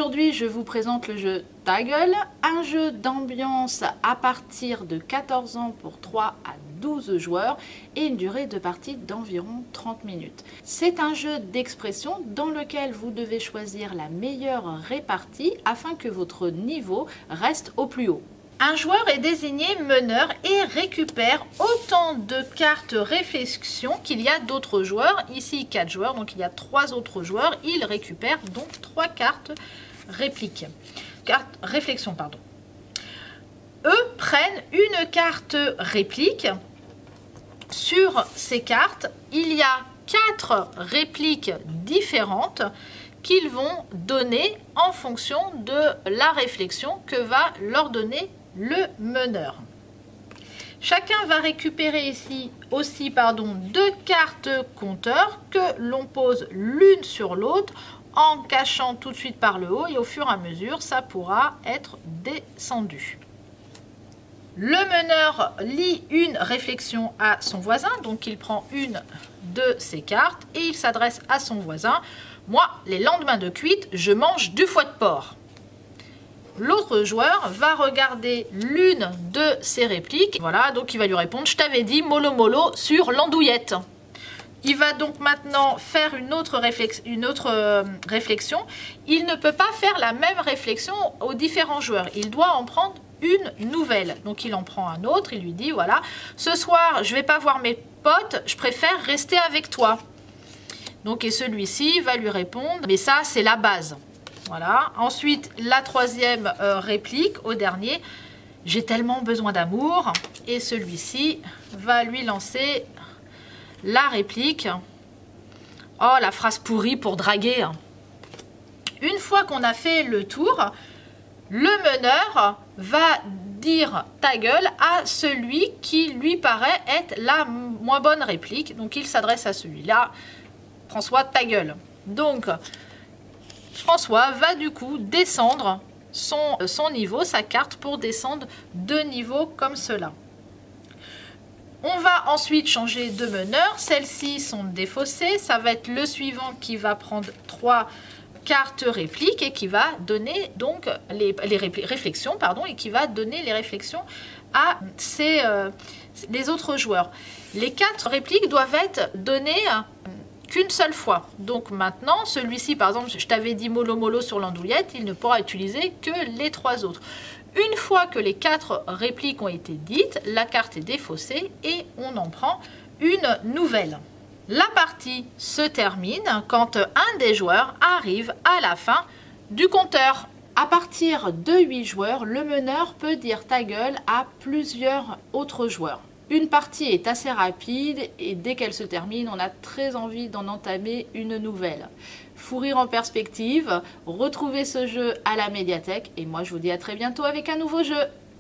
Aujourd'hui, je vous présente le jeu Ta gueule, un jeu d'ambiance à partir de 14 ans pour 3 à 12 joueurs et une durée de partie d'environ 30 minutes. C'est un jeu d'expression dans lequel vous devez choisir la meilleure répartie afin que votre niveau reste au plus haut. Un joueur est désigné meneur et récupère autant de cartes réflexion qu'il y a d'autres joueurs. Ici 4 joueurs, donc il y a 3 autres joueurs. Il récupère donc 3 cartes réflexion, pardon. Eux prennent une carte réplique. Sur ces cartes, il y a 4 répliques différentes qu'ils vont donner en fonction de la réflexion que va leur donner le meneur. Chacun va récupérer ici aussi 2 cartes compteurs que l'on pose l'une sur l'autre en cachant tout de suite par le haut et au fur et à mesure ça pourra être descendu. Le meneur lit une réflexion à son voisin, donc il prend une de ses cartes et il s'adresse à son voisin. Moi, les lendemains de cuite, je mange du foie de porc. L'autre joueur va regarder l'une de ses répliques. Voilà, donc il va lui répondre « Je t'avais dit mollo mollo sur l'andouillette ». Il va donc maintenant faire une autre réflexion. Il ne peut pas faire la même réflexion aux différents joueurs. Il doit en prendre une nouvelle. Donc il en prend un autre, il lui dit « Voilà, ce soir, je ne vais pas voir mes potes, je préfère rester avec toi ». Donc et celui-ci va lui répondre « Mais ça, c'est la base ». Voilà. Ensuite, la troisième réplique au dernier. J'ai tellement besoin d'amour. Et celui-ci va lui lancer la réplique. Oh, la phrase pourrie pour draguer. Une fois qu'on a fait le tour, le meneur va dire ta gueule à celui qui lui paraît être la moins bonne réplique. Donc, il s'adresse à celui-là. François, ta gueule. Donc, François va du coup descendre son niveau, sa carte, pour descendre 2 niveaux comme cela. On va ensuite changer de meneur. Celles-ci sont défaussées. Ça va être le suivant qui va prendre 3 cartes répliques et qui va donner donc les réflexions, et qui va donner les réflexions à les autres joueurs. Les 4 répliques doivent être données qu'une seule fois. Donc maintenant, celui-ci, par exemple, je t'avais dit mollo mollo sur l'andouillette, il ne pourra utiliser que les 3 autres. Une fois que les 4 répliques ont été dites, la carte est défaussée et on en prend une nouvelle. La partie se termine quand un des joueurs arrive à la fin du compteur. À partir de 8 joueurs, le meneur peut dire ta gueule à plusieurs autres joueurs. Une partie est assez rapide et dès qu'elle se termine, on a très envie d'en entamer une nouvelle. Fou rire en perspective, retrouvez ce jeu à la médiathèque et moi je vous dis à très bientôt avec un nouveau jeu.